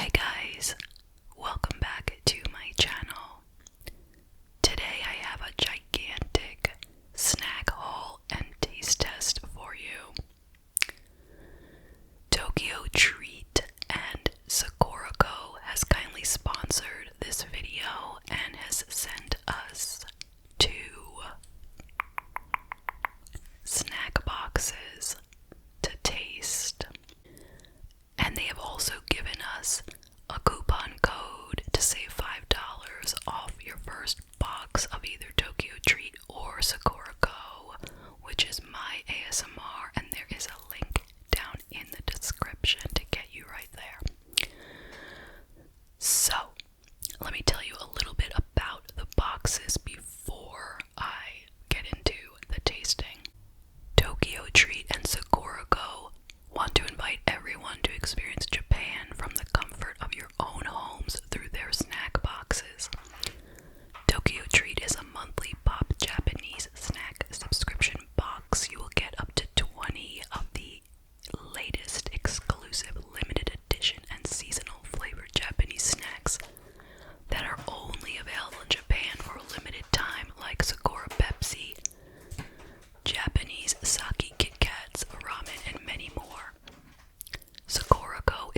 Hi guys, welcome back to my channel. Today I have a gigantic snack haul and taste test for you. Tokyo Treat and Sakura Co has kindly sponsored this video and has sent us 2 snack boxes to taste. And they have also given us a coupon code to save $5 off your first box of either Tokyo Treat or Sakura Co, which is my ASMR, and there is a link down in the description to get you right there. So, let me tell you a little bit about the boxes before I get into the tasting. Tokyo Treat and Sakura Co want to invite everyone to experience Japan from the comfort of your own homes through their snack boxes. Tokyo Treat is a monthly pop Japanese snack subscription box. You will get up to 20 of the latest exclusive limited edition and seasonal flavored Japanese snacks that are only available in Japan for a limited time, like Sakura Pepsi, Japanese sake KitKats, ramen, and many more. Sakura Co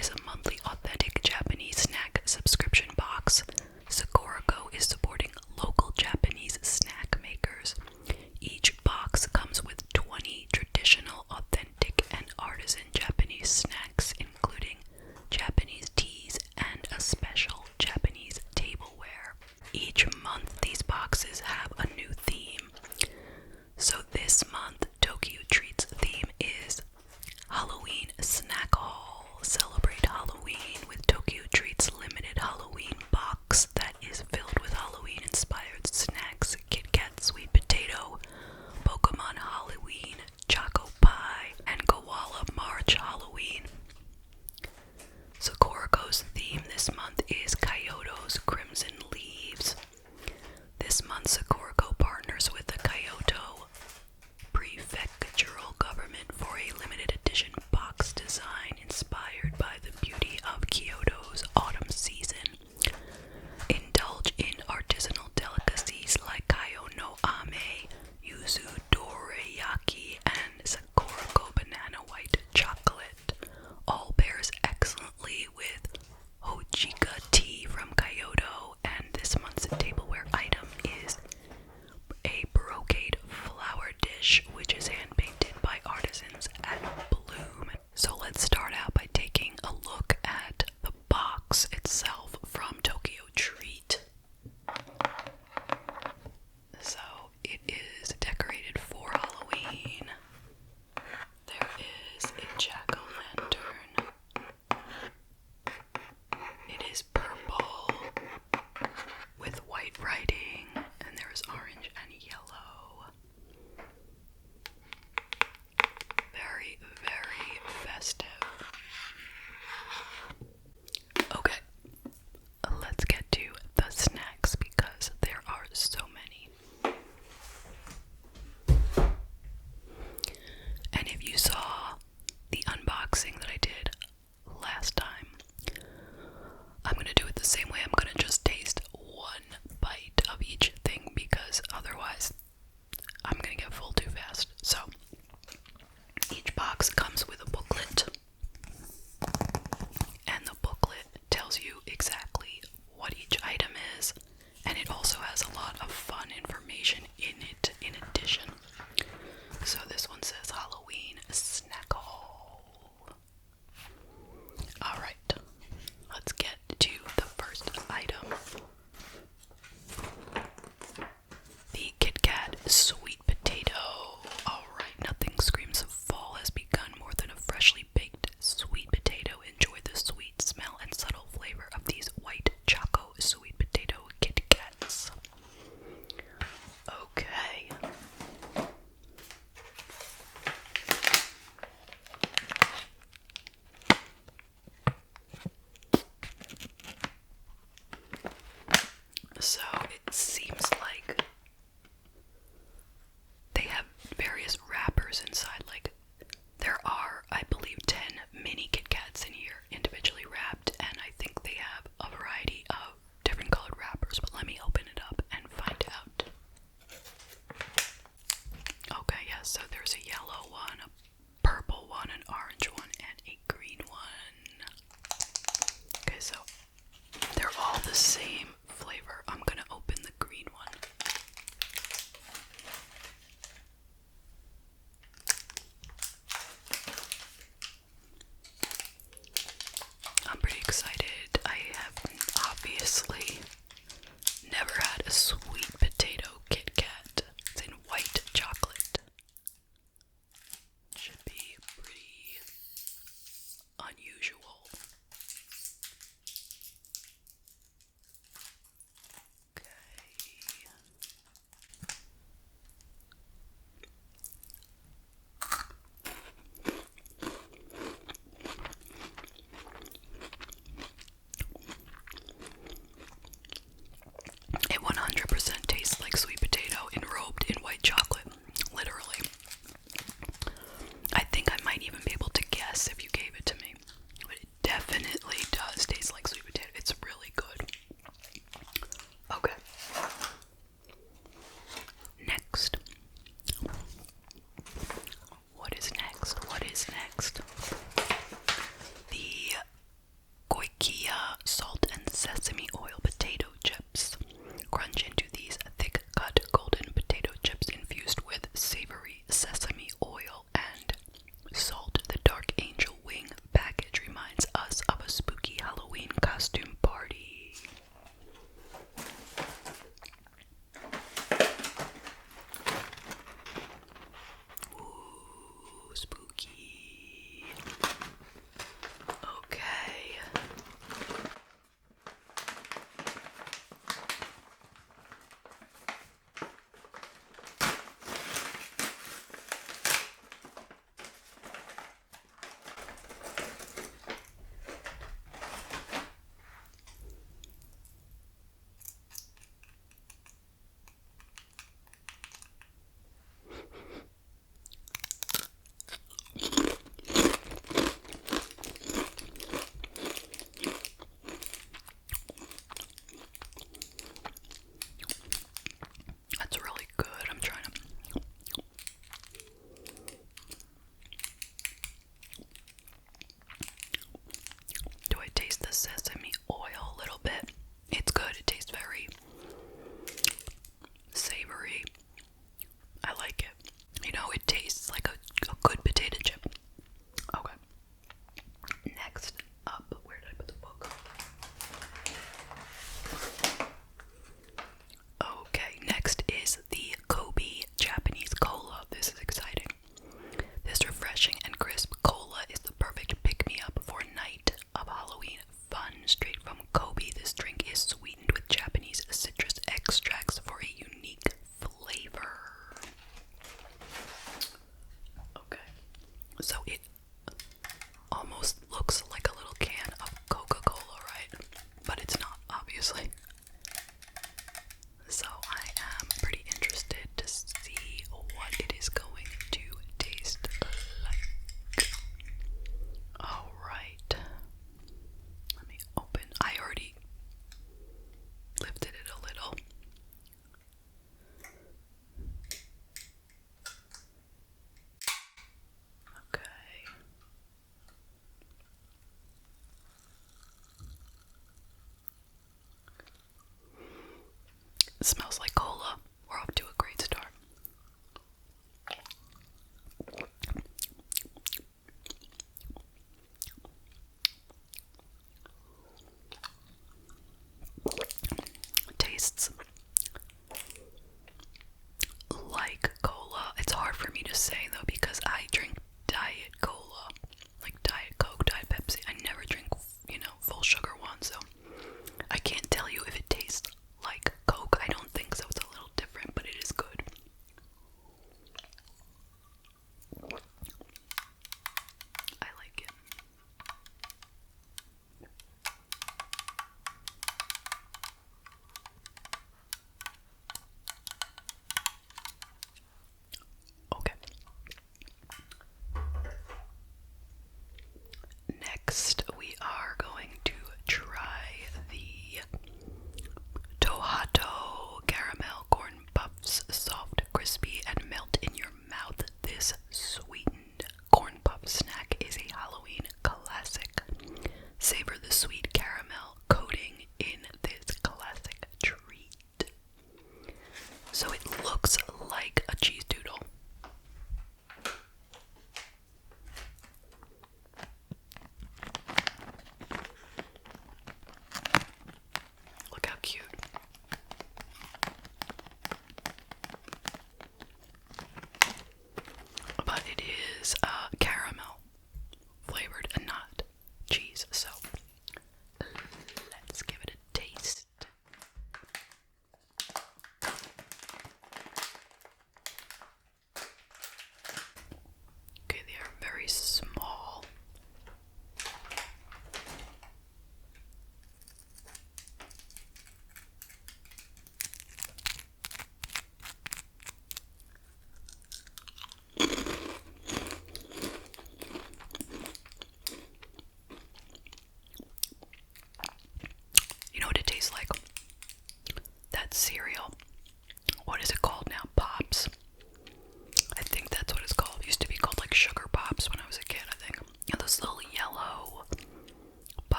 excited. I have obviously never had a sweet potato KitKat. It's in white chocolate. Should be pretty unusual. Okay.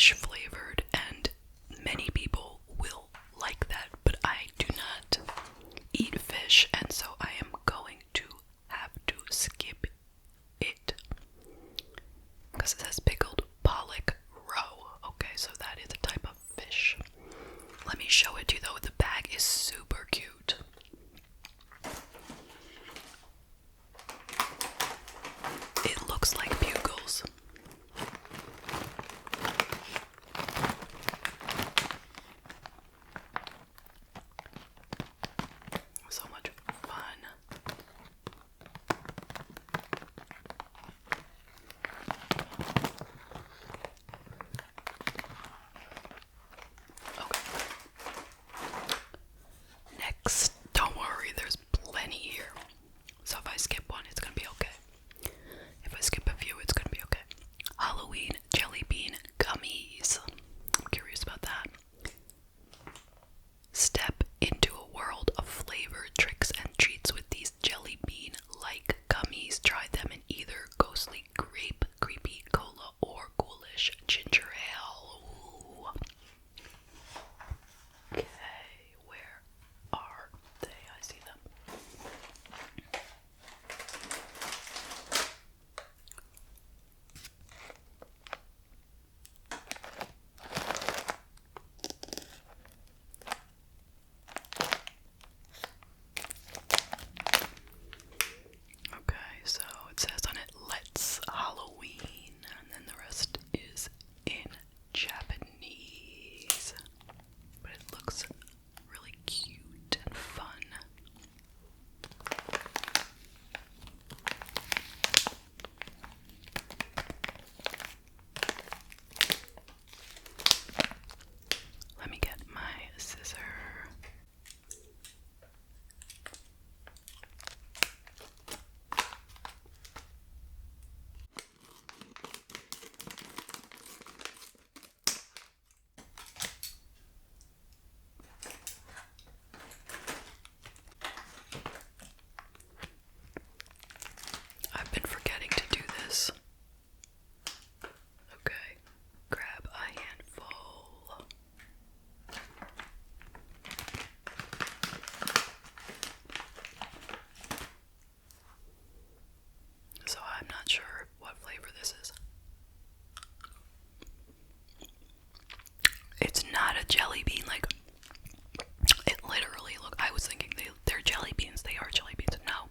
fish flavored, and many people will like that, but I do not eat fish, and so I am going to have to skip it. Because it says pickled pollock roe. Okay, so that is a type of fish. Let me show it to you though. The bag is super cute. It looks like bugles. So much fun. Okay. Next, don't worry, there's plenty here. So if I skip one, it's gonna be okay. If I skip a few, it's gonna be okay. Halloween jelly bean gummies. I'm curious about that. Step into a world of flavor, tricks, and treats with these jelly bean-like gummies. Try them in either ghostly grape, creepy cola, or ghoulish ginger ale. Ooh. Okay, where are they? I see them. Okay, so it says on it, Let's Halloween, and then the rest is in Japanese. But it looks really cute and fun. Let me get my scissor. I've been forgetting to do this. Okay, grab a handful. So I'm not sure what flavor this is. It's not a jelly bean, like, it literally, look, I was thinking they're jelly beans. They are jelly beans. No,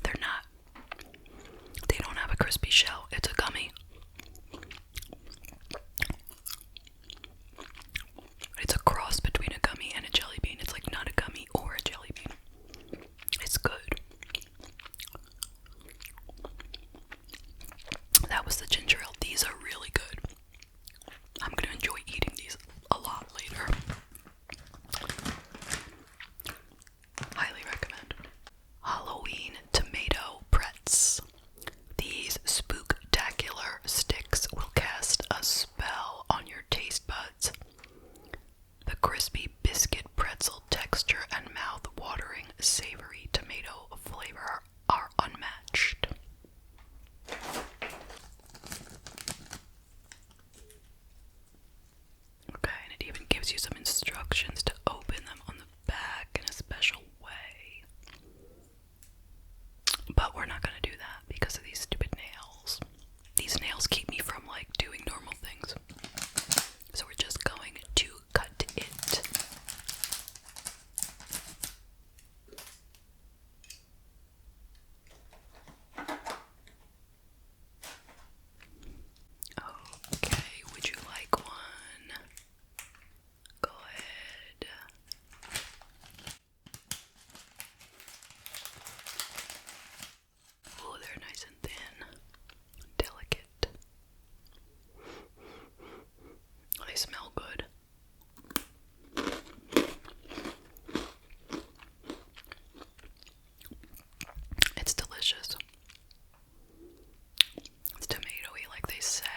they're not. They don't have a crispy shell. It's a gummy. It's a cross between a gummy and a jelly bean. It's like not a gummy or a jelly bean. It's good. That was the ginger ale. These are really good. I'm gonna enjoy eating these a lot later. Highly recommend. Halloween tomato pretz. These spooktacular sticks will cast a spell on your taste buds. The crispy biscuit pretzel texture and mouth-watering savory tomato flavor are unmatched. Okay, and it even gives you some instructions to open them on the back in a special way. But we're not going to do that because of these stupid nails. These nails keep me from, like, doing normal things. So we're just going to cut it. Okay, would you like one? Go ahead. Oh, they're nice and thin. Delicate. They smell good. It's delicious. It's tomatoey, like they said.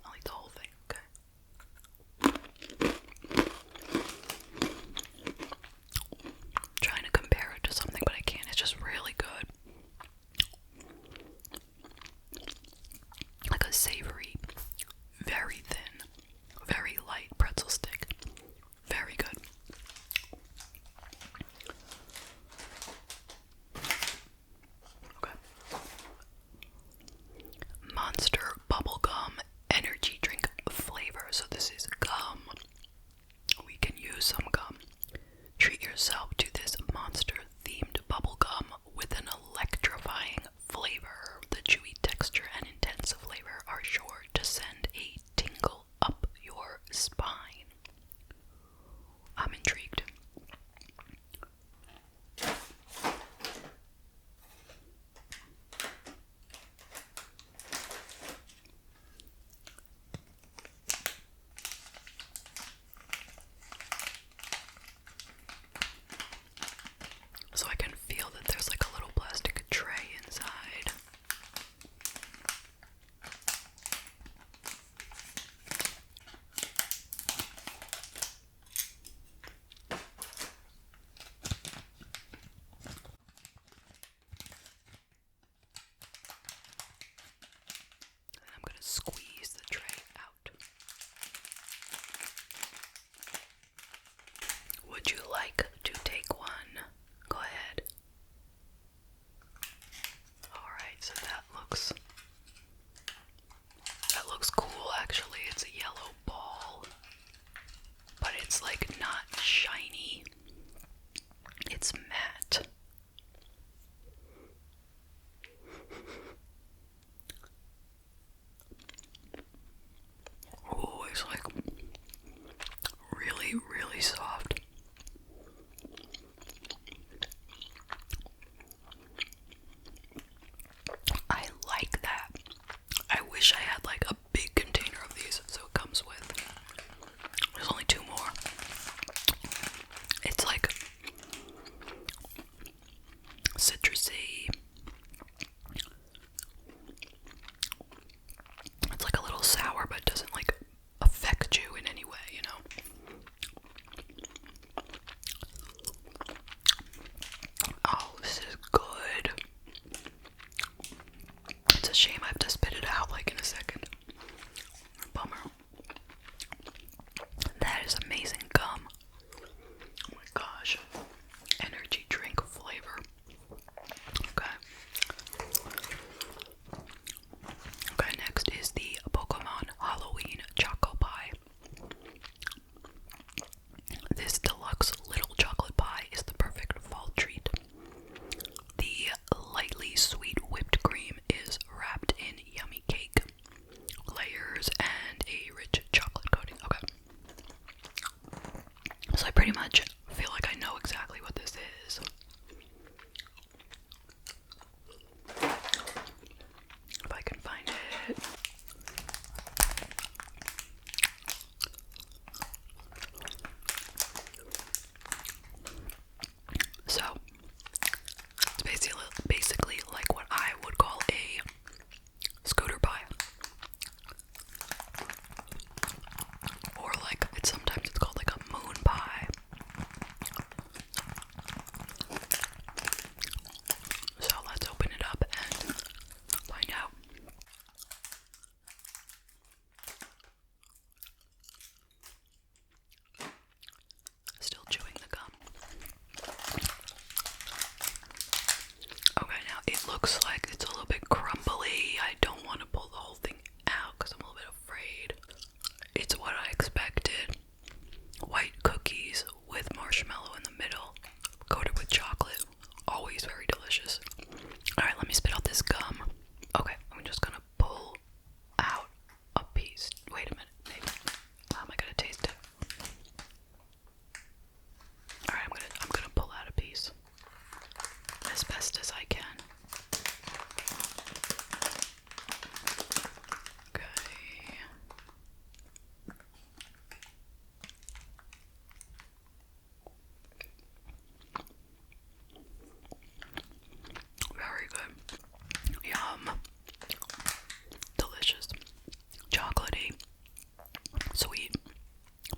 I'll eat the whole thing, okay? Trying to compare it to something, but I can't. It's just really good. Like a savory, very thin. It's like really, really soft. I like that. I wish I had like a big container of these, so it comes with. There's only 2 more. It's like citrusy. It's like a little sour, but it doesn't like affect you in any way, you know? Oh, this is good. It's a shame I have to spit it out like in a second. Bummer. That is amazing gum. Oh my gosh. Energy drink flavor. Okay. Okay, next is the Pokemon Halloween Choco Pie. This deluxe little chocolate pie is the perfect fall treat. The lightly sweet whipped cream is wrapped in yummy cake layers and a rich chocolate coating. Okay. So I pretty much feel like I know exactly what this is. If I can find it. So, it's basically like what I would call a scooter pie. Or like, sometimes it's called like a moon pie. So let's open it up and find out. Still chewing the gum. Okay, now it looks like it's a little bit crumbly. I don't want to pull the whole thing out because I'm a little bit afraid. It's what I expected. White cookies with marshmallow in the middle, coated with chocolate. Always very delicious. Alright, let me spit out this gum. Okay, I'm just gonna pull out a piece. Wait a minute, maybe. How am I gonna taste it? Alright, I'm gonna pull out a piece. As best as I can. Okay. Very good. Yum. Delicious. Chocolatey. Sweet.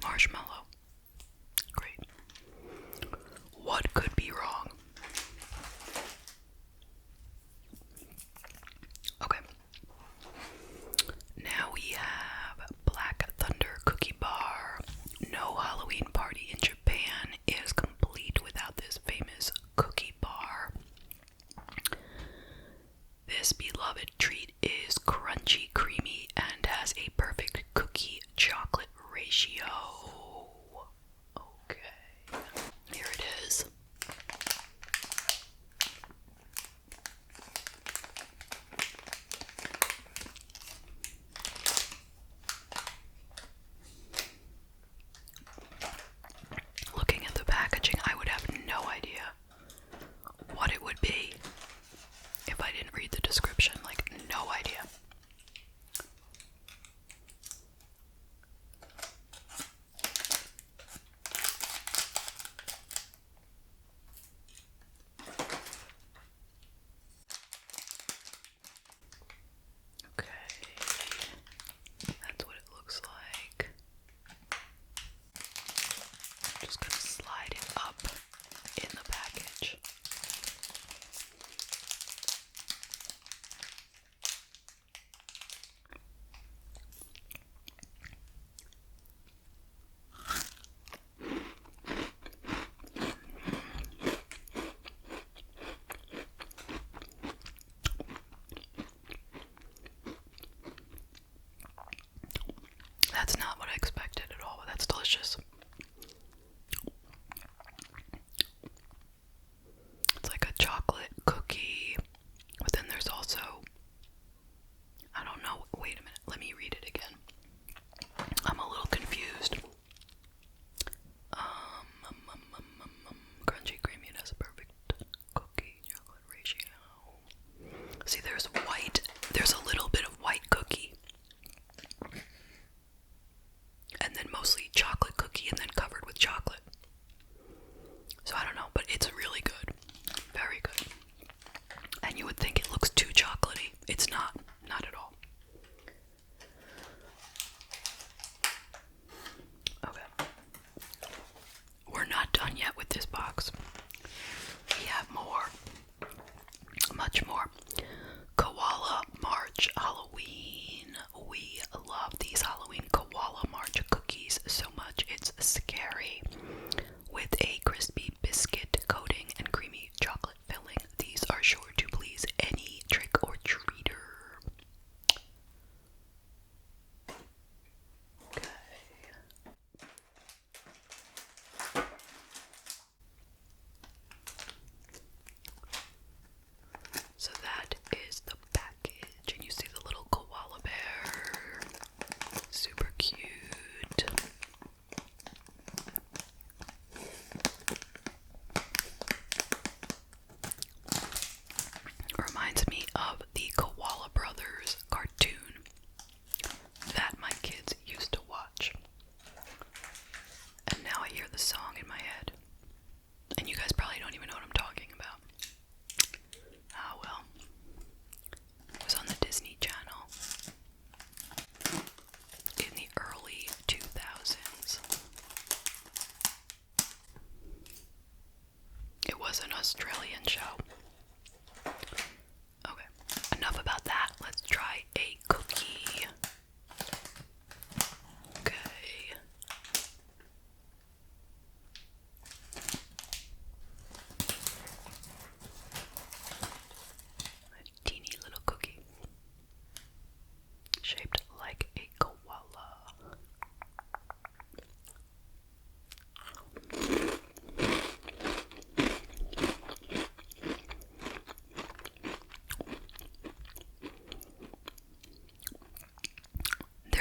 Marshmallow. Great. What could be wrong? Okay. Now we have Black Thunder Cookie Bar. No Halloween party in Japan is complete without this famous cookie bar. This beloved treat is crunchy, creamy, and has a perfect cookie chocolate ratio. Okay, here it is. Looking at the packaging, I would have no idea what it would be if I didn't read the description. Like, no idea. Okay, that's what it looks like. Just gonna slide it up in the package. That's not what I expected at all, but that's delicious. It's like a chocolate cookie, but then there's also, I don't know, wait a minute, let me read it again. I'm a little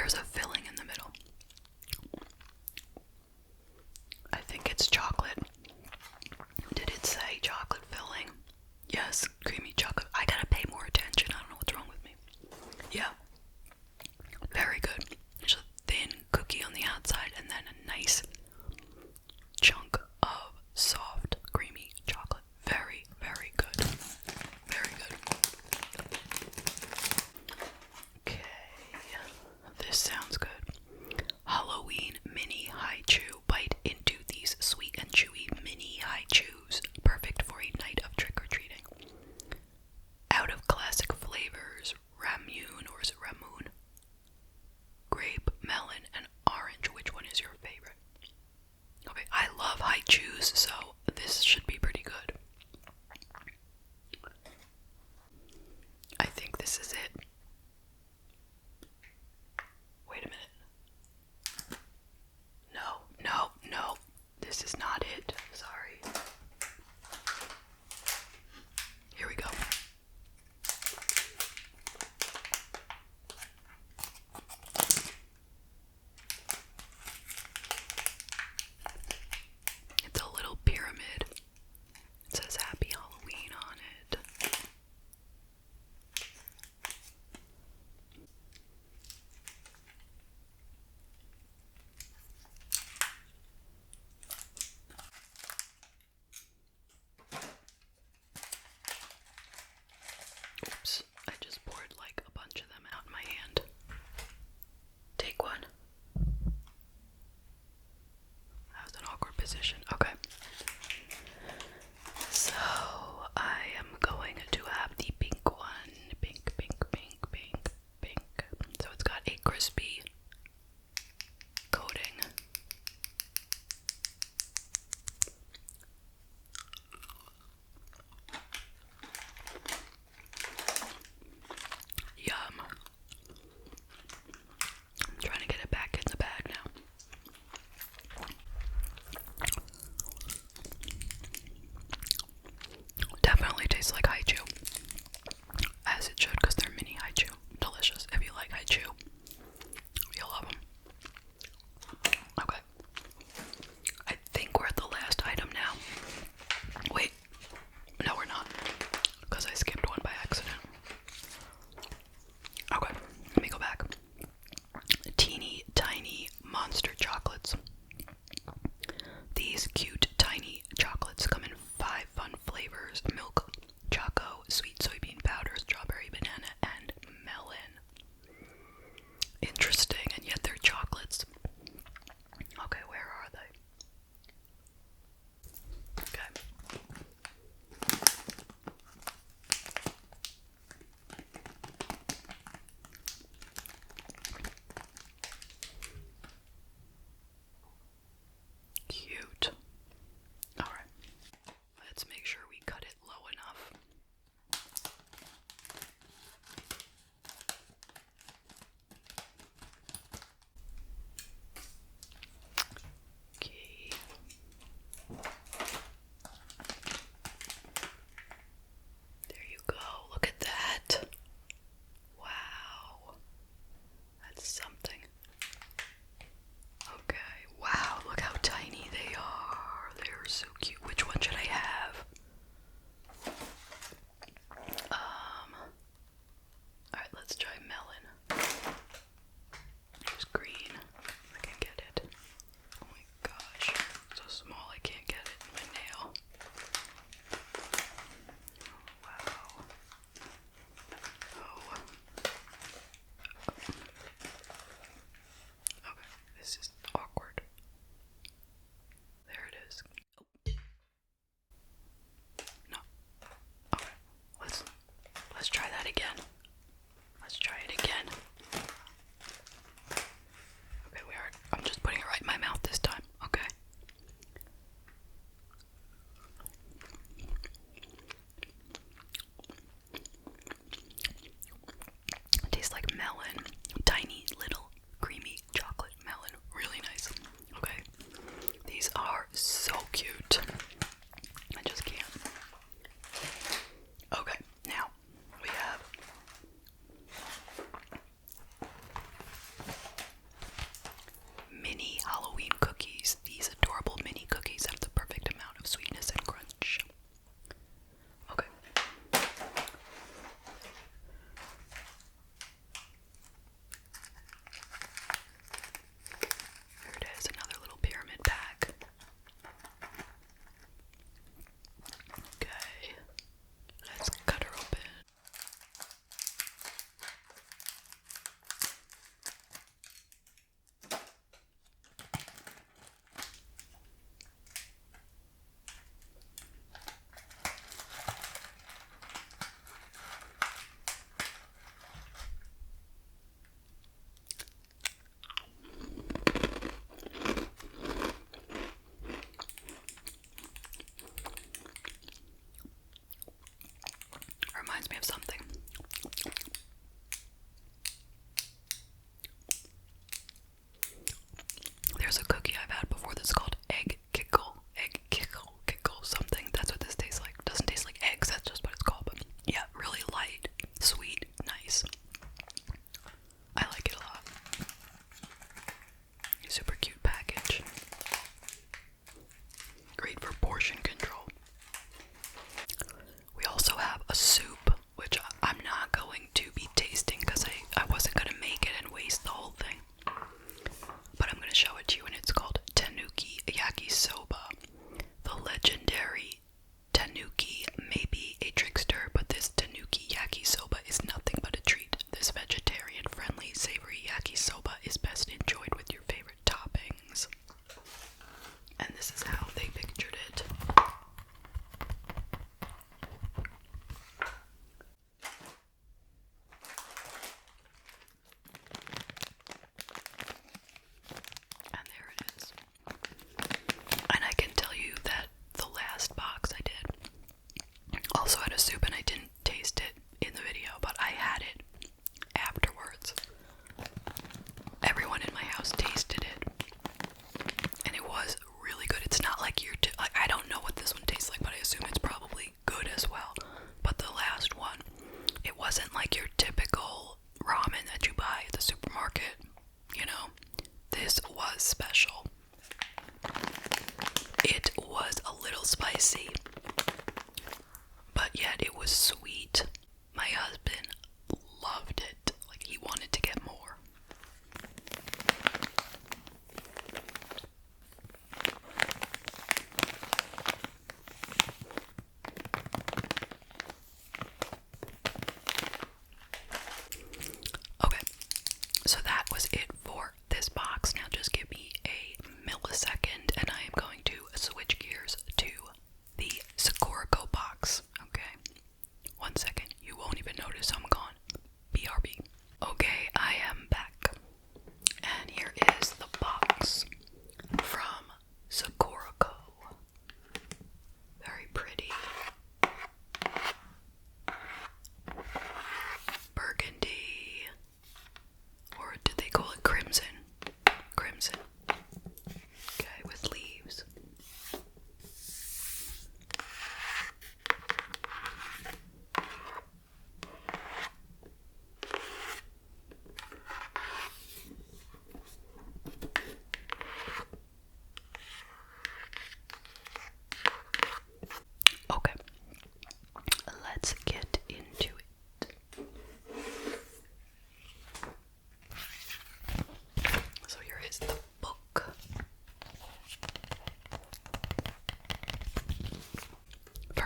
there's a filling in the middle. I think it's chocolate. Did it say chocolate filling? Yes, creamy chocolate. I gotta pay more attention. I don't know what's wrong with me. Yeah. Very good. There's a thin cookie on the outside and then a nice chunk of soft, creamy chocolate. Very, very good. Very good. Okay. This sounds good. Halloween mini high chew. Bite into these sweet and chewy mini high chews. Perfect for a night of trick-or-treating. Out of classic flavors, ramune, or is it ramoon? Grape, melon, and orange. Which one is your favorite? Okay, I love high chews, so this should be pretty good. I think this is it. Wait a minute. No. This is not it. Sorry. Here we go. It's a little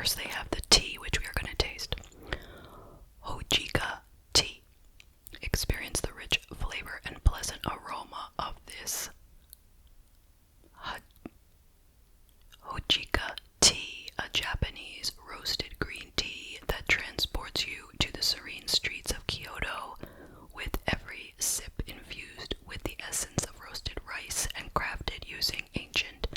First they have the tea, which we are going to taste. Hojika tea. Experience the rich flavor and pleasant aroma of this Hojika tea, a Japanese roasted green tea that transports you to the serene streets of Kyoto, with every sip infused with the essence of roasted rice and crafted using ancient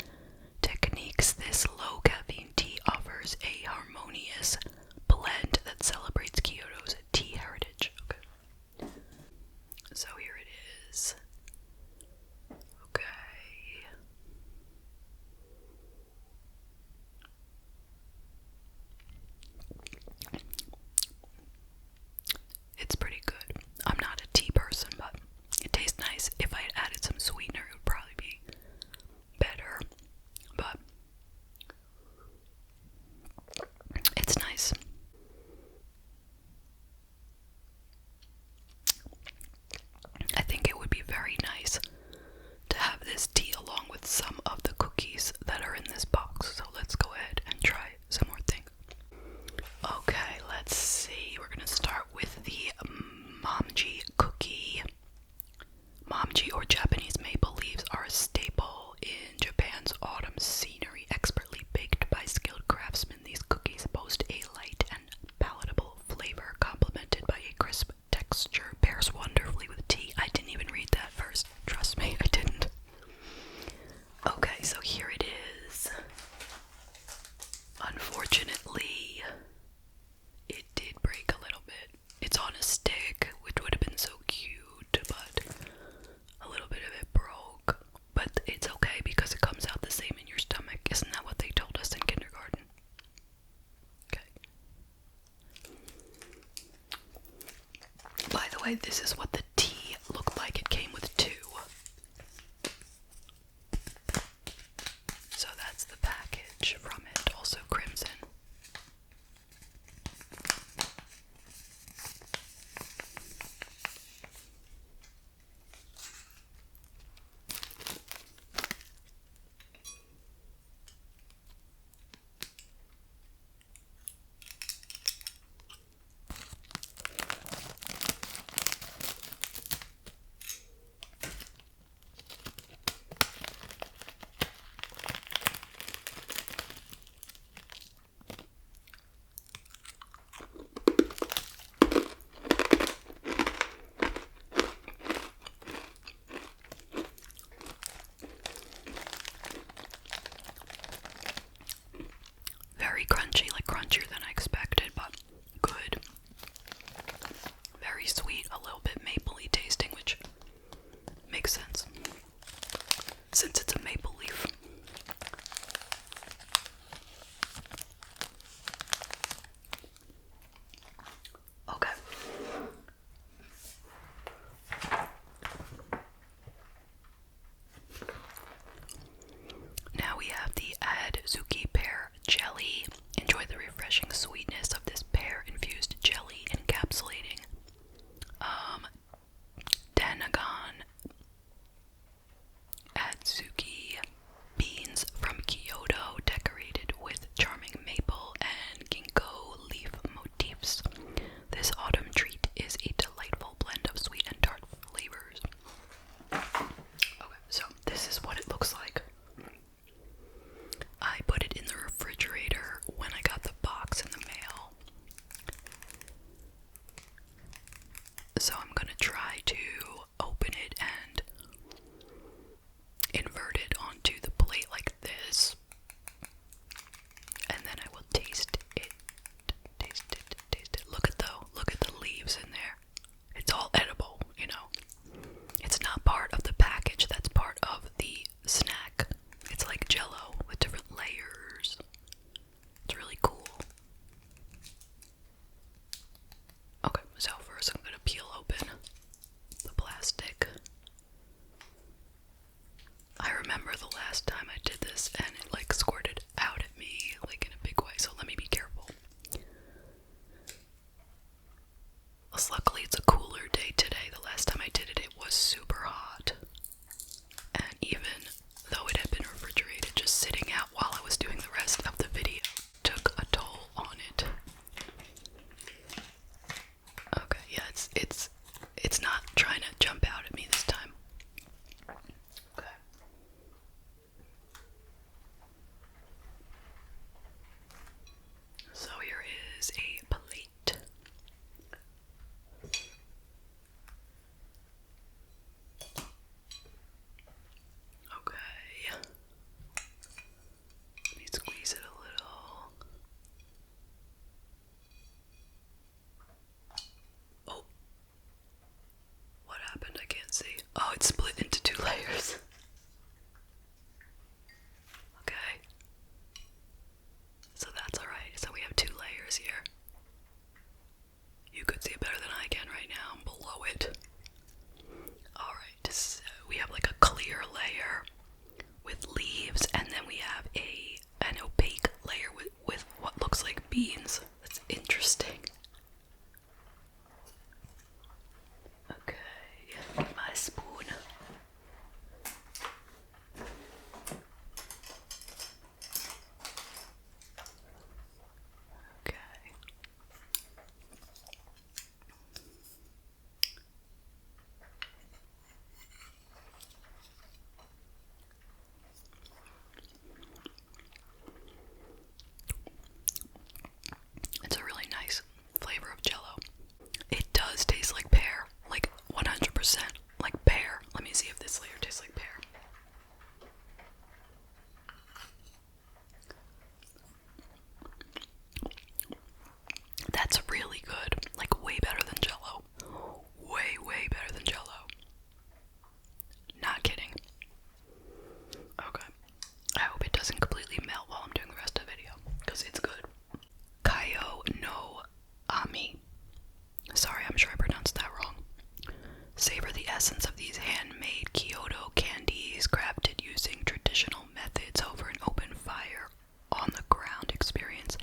techniques. This low caffeine tea offers a harmonious blend that celebrates Kyoto's tea heritage. Okay. So here it is. Okay. It's pretty good. I'm not a tea person, but it tastes nice. If I had added some sweetener, it would probably be better. But it's nice. I think it would be very nice to have this tea along with some of the cookies that are in this box. So let's go ahead and try some more things. Okay, let's see. We're going to start with the Momji cookie. Momji, or Japanese maple leaves, are a staple in Japan's autumn scenery. Expertly baked by skilled craftsmen, these cookies boast a light and palatable flavor, complemented by a crisp texture. Pairs wonderfully with tea. I didn't even read that first. Trust me, I didn't. Okay, so here it is. Unfortunately, it did break a little bit. It's on a stick, which would have been so cute, but a little bit of it broke. But it's okay because it comes out the same in your stomach. Isn't that what they told us in kindergarten? Okay. By the way, this is what the tea looked like. It came with two. So that's the package from it. Also crimson. Very crunchy, like crunchier than I expected, but good. Very sweet, a little bit mapley tasting, which makes sense since it's a maple leaf. Okay. Now we have the Adzuki pear jelly. Enjoy the refreshing sweetness of this pear-infused jelly, encapsulating Danagon Adzuki beans from Kyoto, decorated with charming maple and ginkgo leaf motifs. This autumn treat is a delightful blend of sweet and tart flavors. Okay, so this is what it looks like. I put it in the refrigerator when I got the box in the mail. So I'm gonna try to open it and invert it onto the plate like this. And then I will taste it. Taste it. Look at the leaves in there. It's all edible, you know. It's not part of the package, that's part of the snack. It's like Jell-O with different layers. It's really cool. Okay, so first I'm gonna peel open the plastic. I remember the last time I did this and it like squirted out at me like in a big way, so let me be careful. Luckily it's a cooler day today. The last time I did it, it was super hot. And even though it had been refrigerated, just sitting out while I was doing the rest of the video took a toll beans. That's interesting. Okay, my spoon. Okay. It's a really nice flavor of Jello. It does taste like pear, like 100% like pear. Let me see if this layer tastes like pear. That's really good. Like way better than Jello. Way, way better than Jello. Not kidding. Okay. I hope it doesn't completely melt while I'm doing the rest of the video, because it's good. Kaio no Ami. Sorry, I'm sure I pronounced that wrong. Savor the essence of these handmade Kyoto candies crafted using traditional methods over an open fire on the ground. Experience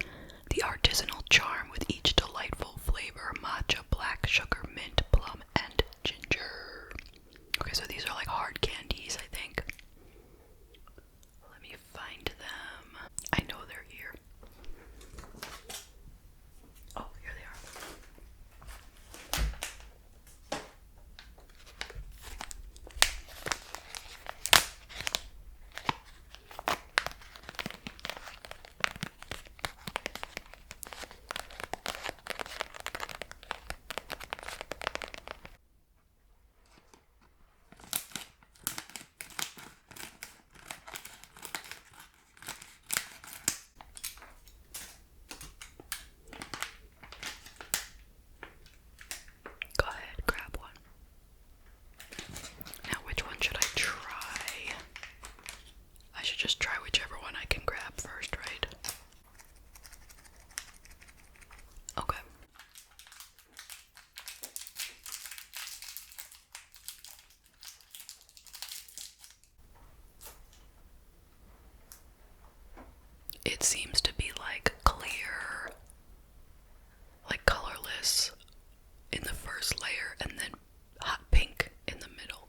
the artisanal charm with each delightful flavor: matcha, black sugar, mint, plum, and ginger. Okay, so these are like hard candies, I think. Let me find them. I know they're here. Oh, here they are. Go ahead, grab one. Now, which one should I try? I should just try whichever one I can grab first, right? Okay. It seems to be like clear, like colorless in the first layer, and then hot pink in the middle.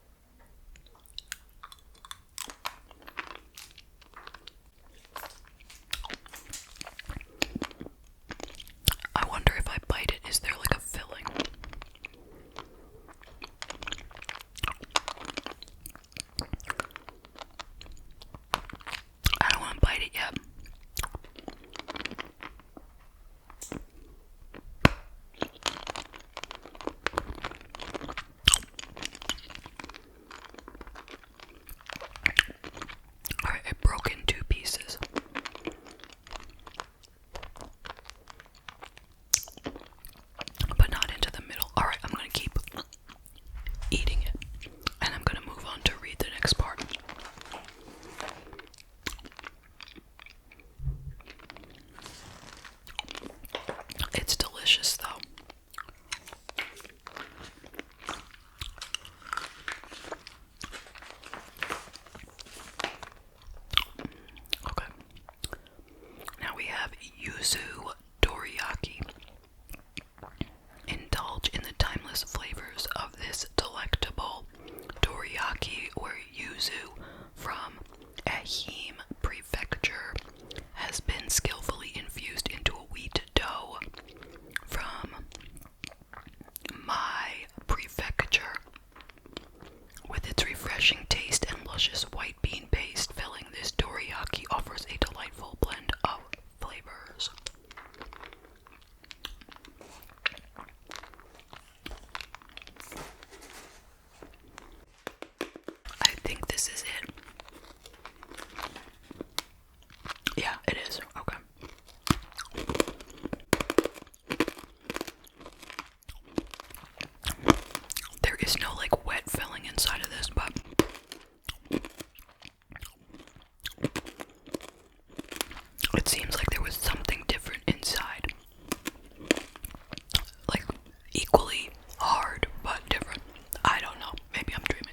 I wonder if I bite it, is there like a filling? I don't want to bite it yet. Alright, it broke in two pieces. But not into the middle. Alright, I'm gonna keep eating it. And I'm gonna move on to read the next part. It's delicious though. Okay. Now we have Yuzu Dory. Indulge in the timeless flavors of this delectable dorayaki, or yuzu, from Ehime Prefecture, has been skillfully infused into a wheat dough from my prefecture. With its refreshing taste and luscious white bean paste filling, this dorayaki offers a delightful blend of flavors. I think this is it. Yeah, it is. Okay. There is no like wet filling inside of this, but it seems like there was something different inside. Like equally hard, but different. I don't know. Maybe I'm dreaming.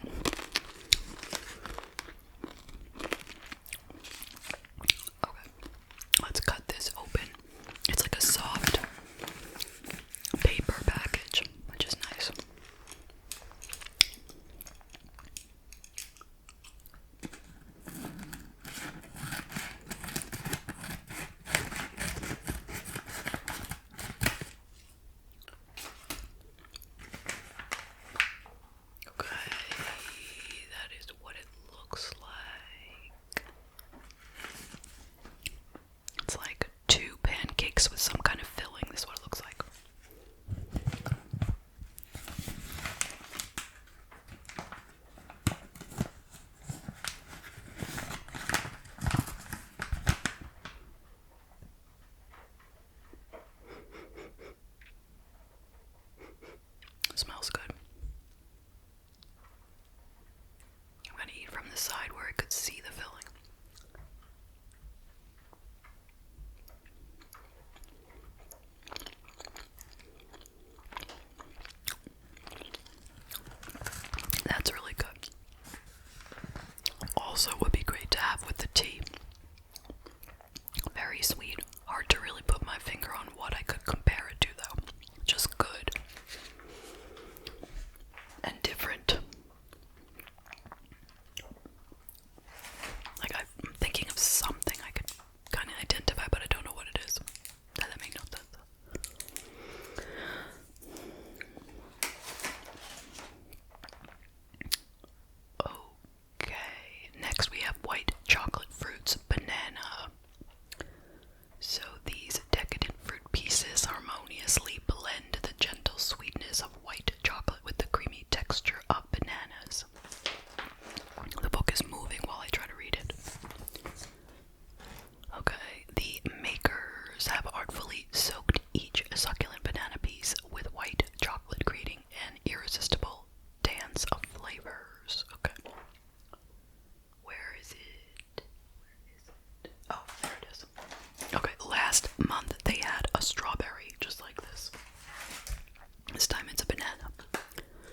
also would be great to have with the tea. Very sweet. Hard to really put my finger on what I could compare it to, though. Just good. And different. Like, I'm thinking of something I could kind of identify, but I don't know what it is. Does that make no sense? Okay, next we have white chocolate fruits banana. So these decadent fruit pieces harmoniously blend the gentle sweetness of white chocolate with the creamy texture of bananas. The book is moving while I try to read it. Okay, the makers have artfully soaked each succulent banana piece with white chocolate, creating an irresistible dance of flavors. Okay. Where is it? Oh, there it is. Okay, last month they had a strawberry just like this. This time it's a banana.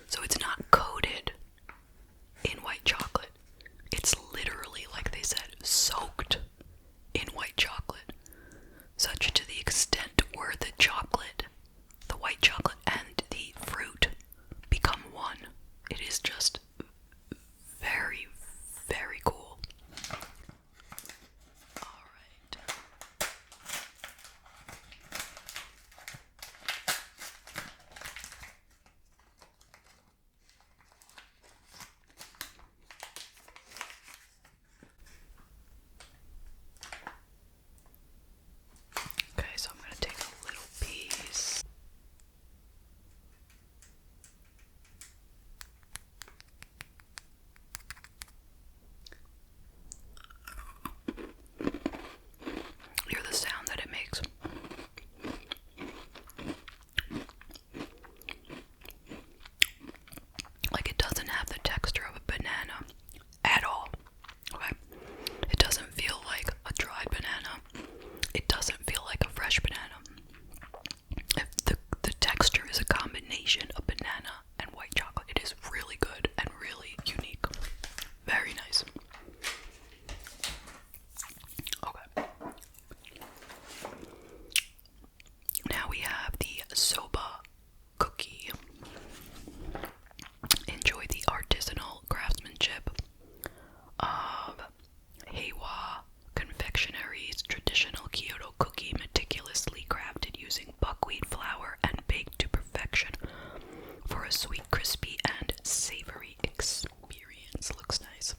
So it's not coated in white chocolate. It's literally, like they said, soaked in white chocolate. Such to the extent where the white chocolate and the fruit become one. It is just very, very cool. Alright. Okay, so I'm going to take a little piece. Hear the sound that it makes. Like, it doesn't have the texture of a banana at all. Okay? It doesn't feel like a dried banana. It doesn't feel like a fresh banana. If the texture is a combination of banana and white chocolate, it is really good and really unique. Very nice. Okay. Now we have the Soba Cookie. Enjoy the artisanal craftsmanship of Heiwa Confectionary's traditional Kyoto cookie, meticulously crafted using buckwheat flour and baked to perfection for a sweet, crispy, and savory experience. Looks nice.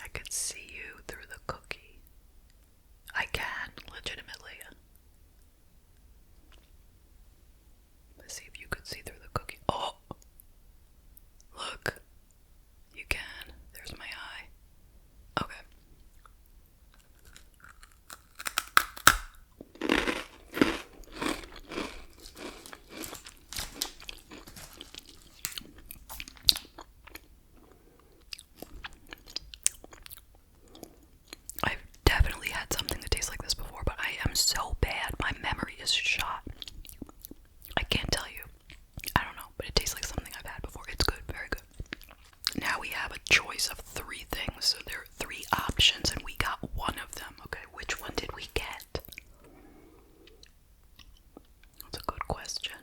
I could see you through the cookie. I can, legitimately. Let's see if you could see through the cookie. Oh! Look. You can. There's my eye. Okay. I've definitely had something that tastes like this before, but I am so bad. My memory is shot. I can't tell you. I don't know, but it tastes like something I've had before. It's good, very good. Now we have a choice of 3 things. So there are 3 options, and we got one of them. Okay, which one did we get? That's a good question.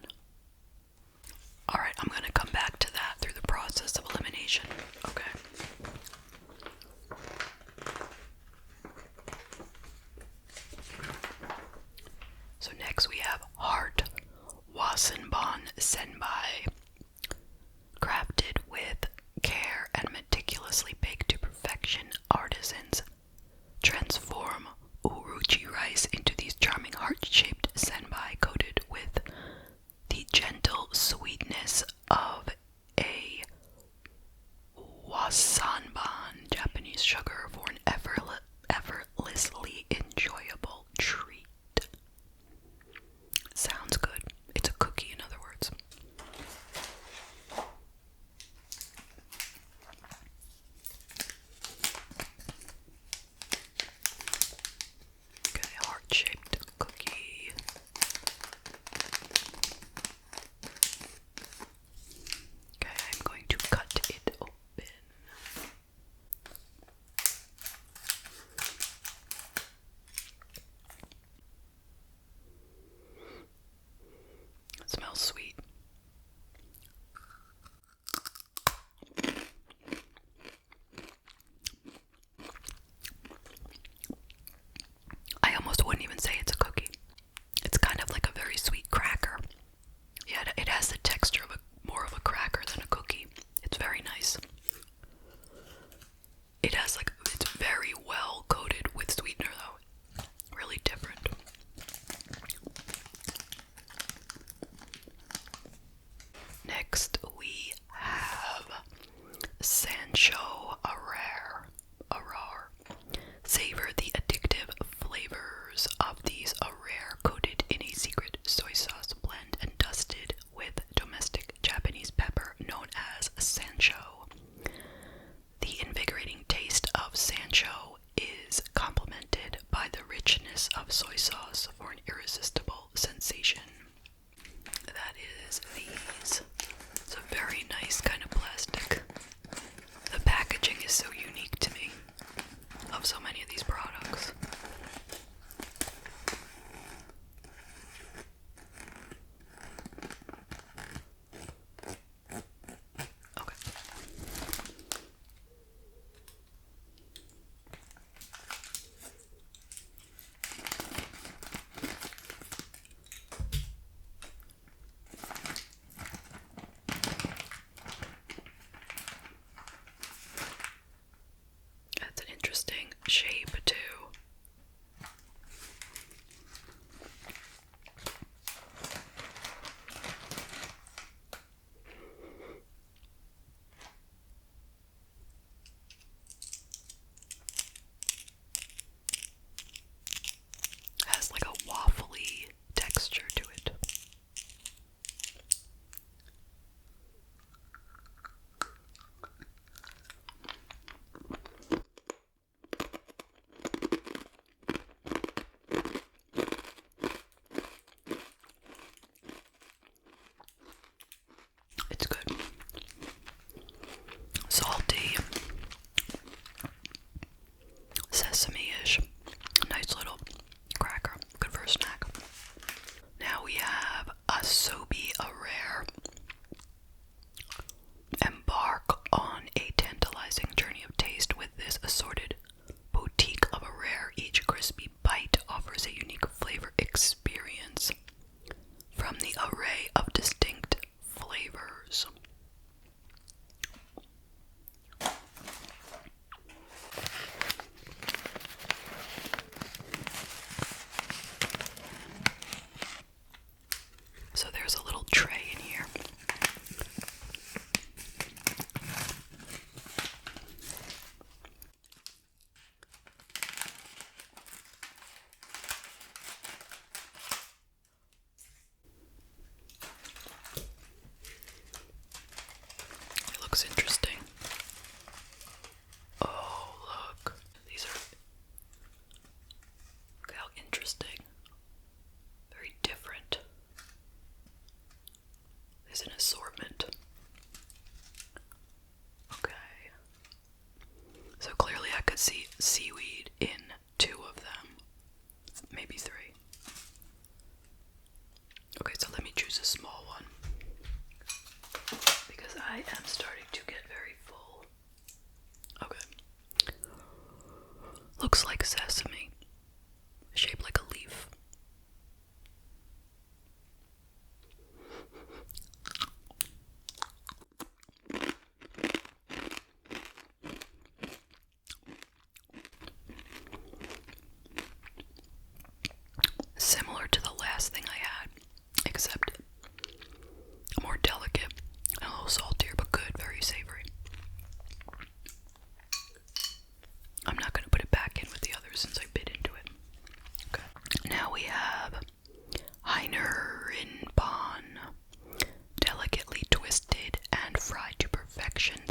Alright, I'm going to come back to that through the process of elimination. Okay. So next we have Heart Wasenbon Senbai. Crafted with care and meticulously baked to perfection, artisans Wasenbon, Japanese sugar for an effortlessly enjoyable treat. Sounds good. It's a cookie, in other words. Okay, heart-shaped cookie. Okay, I'm going to cut it open. It smells sweet. I almost wouldn't even say it's a cookie. It's kind of like a very sweet cracker. Yeah, it has the texture of more of a cracker than a cookie. It's very nice. It's very well coated with sweetener though. Really different. Next we have Sancho Arar. Savor the addictive flavors of these Arar coated in a secret soy sauce blend and dusted with domestic Japanese pepper known as Sancho. The invigorating taste of Sancho is complemented by the richness of soy sauce for an irresistible sensation. That is these. It's a very nice kind of plastic. The packaging is so unique to me of so many of these products. Okay. That's an interesting shape too. Has like a waffly texture to it. It's good. Salty. Sesame-ish. Nice little cracker. Good for a snack. Now we have a Soba Rare. Embark on a tantalizing journey of taste with this assorted boutique of a rare. Each crispy bite offers a unique flavor experience from the array of distinct flavors. So there's a little tray in here. It looks interesting. Oh, look. Look how interesting. Very different. There's an assortment. Okay. So clearly I could see seaweed in 2 of them. Maybe 3. Okay, so let me choose a small one. Because I am starting to get very full. Okay. Looks like sesame. Shaped like a leaf.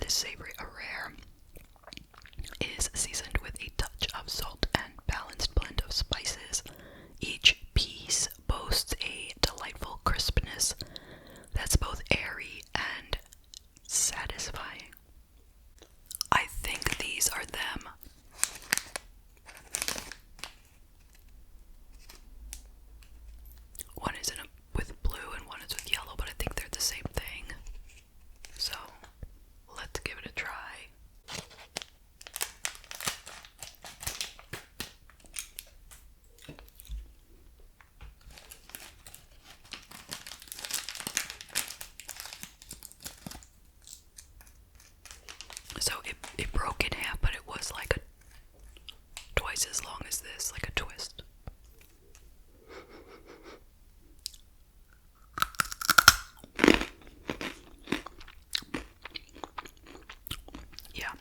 is savory. A rare is seasoned with a touch of salt and balanced blend of spices. Each piece boasts a delightful crispness that's both airy and satisfying. I think these are them. One is with blue and one is with yellow, but I think they're the same thing. So, let's give it a try. So it broke in half, but it was like twice as long as this, like a twist. Yeah,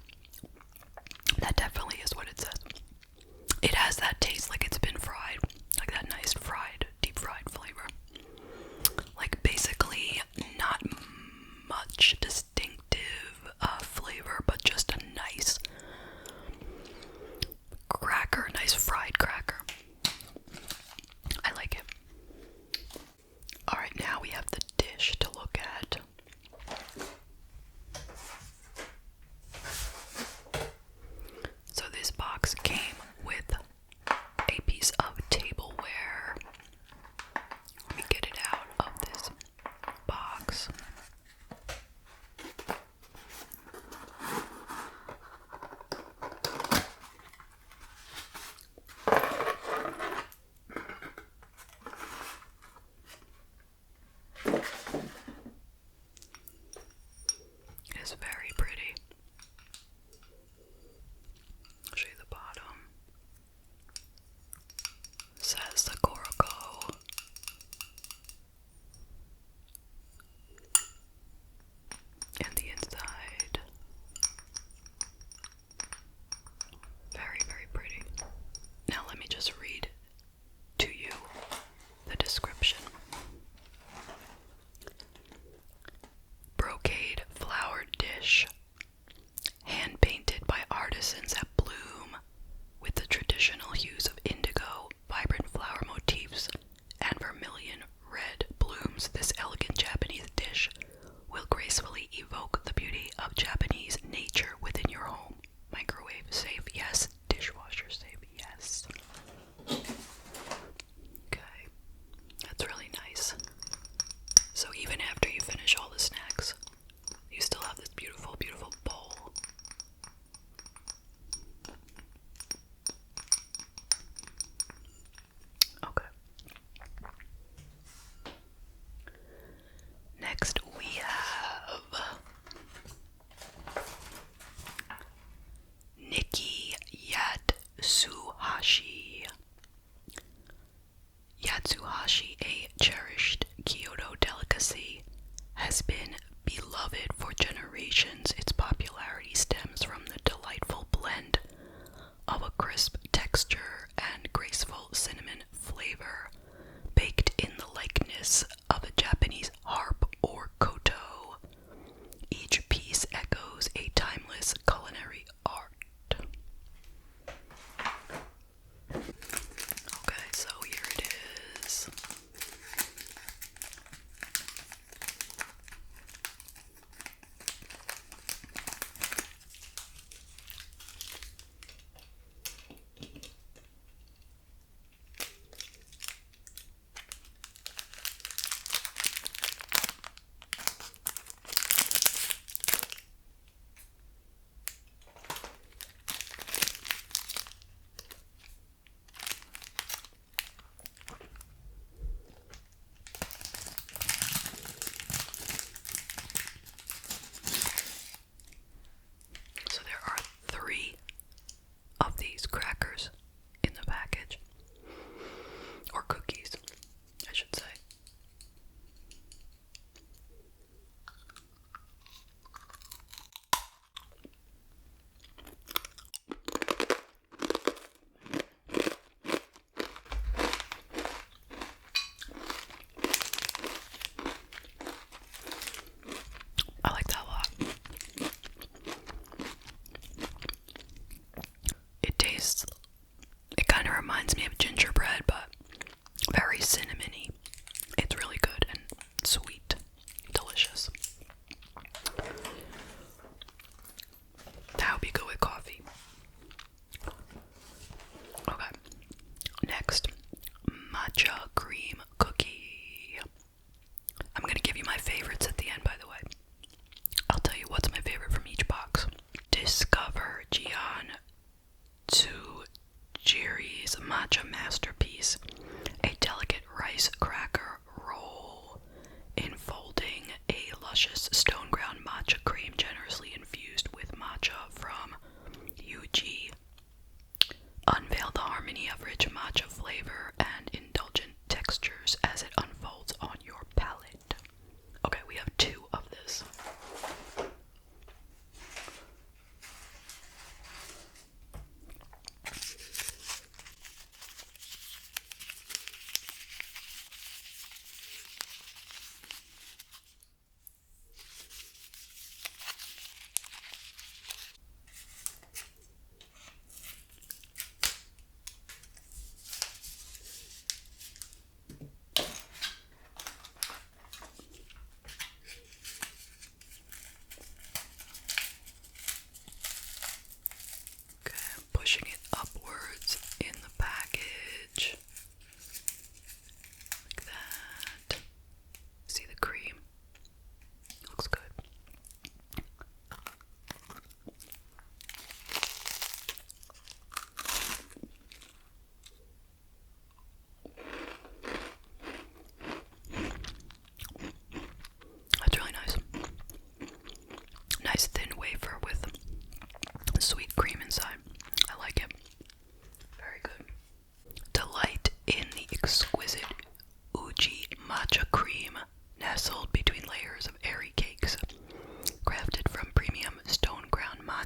that definitely is what it says. It has that taste like it's been fried, like that nice fried, deep fried flavor. Like basically not much distinctive flavor, but just a nice cracker, nice fried cracker.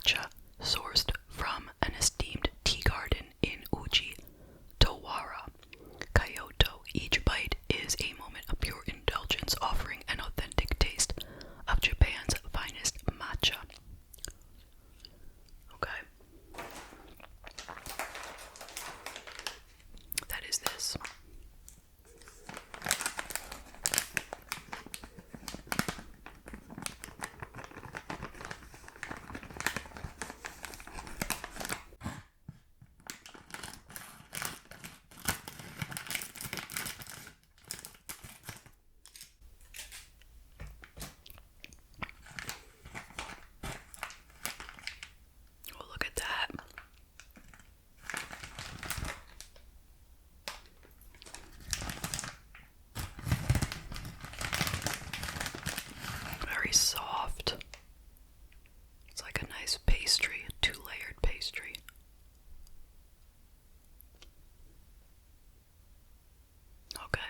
matcha sourced from an esteemed tea garden in Uji, Towara, Kyoto. Each bite is a moment of pure indulgence, offering an authentic taste of Japan's finest matcha. Okay. That is this. Oh, look at that. Very soft. It's like a nice pastry, a two-layered pastry. Okay.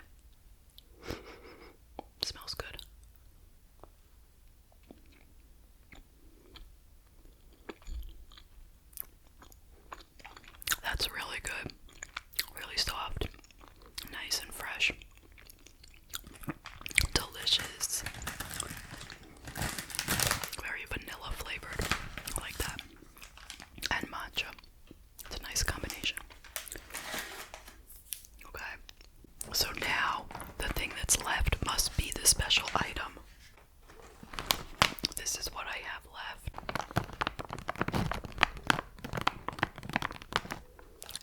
Smells good. That's really good. Really soft. Nice and fresh. Delicious. Very vanilla flavored. I like that. And matcha. It's a nice combination. Okay. So now, the thing that's left must be the special item. This is what I have left.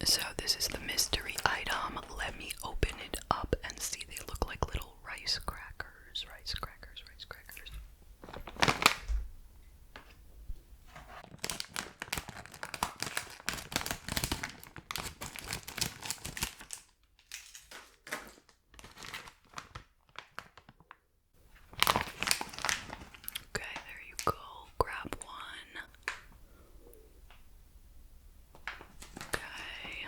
So this is the mystery item. Let me open it up and see. They look like little rice crackers. Rice crackers, rice crackers. Okay, there you go. Grab one. Okay.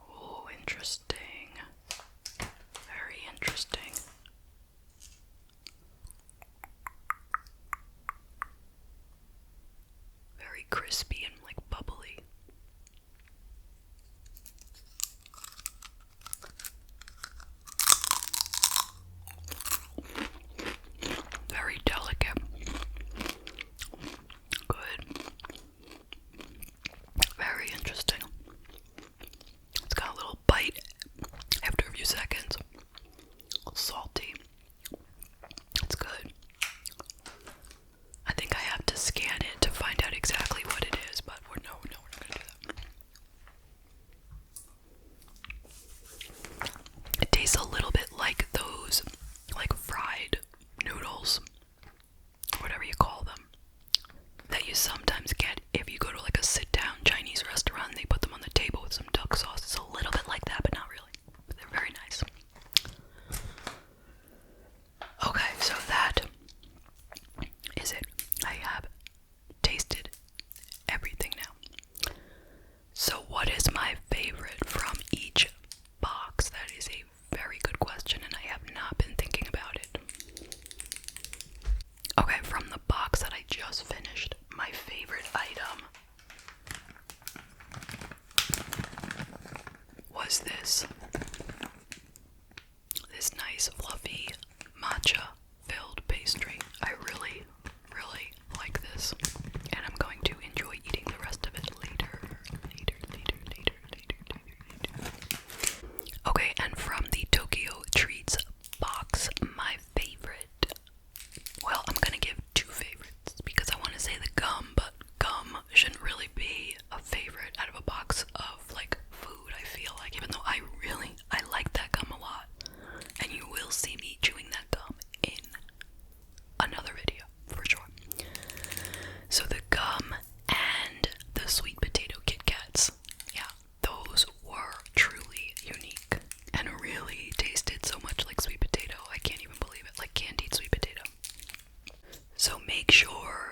Oh, interesting. Very interesting. Very crispy and like bubbly. Very delicate. Good. Very interesting. It's got a little bite after a few seconds. A little salty. It's good. I think I have to scan it to find out exactly what it is, but we're not gonna do that. It tastes a little bit like those, like fried noodles, whatever you call them, that you sometimes get if you go to like a sit-down Chinese restaurant and they put them on the table with some duck sauce. It's a little bit like that, but not really. But they're very nice. Okay, so that is it. I have tasted everything now. So what is my favorite from each box? That is a very good question, and I have not been thinking about it. Okay, from the box that I just finished, my favorite item was this nice fluffy matcha filled pastry. I really, really like this, and I'm going to enjoy eating the rest of it later. Okay, and from the Tokyo Treats box, my favorite, well, I'm gonna give two favorites because I want to say the gum, but gum shouldn't really be a favorite out of a box of like food, I feel like, even though I like that gum a lot, and you will see me chewing that gum in another video for sure. So the gum and the sweet potato KitKats, yeah, those were truly unique and really tasted so much like sweet potato. I can't even believe it, like candied sweet potato. So make sure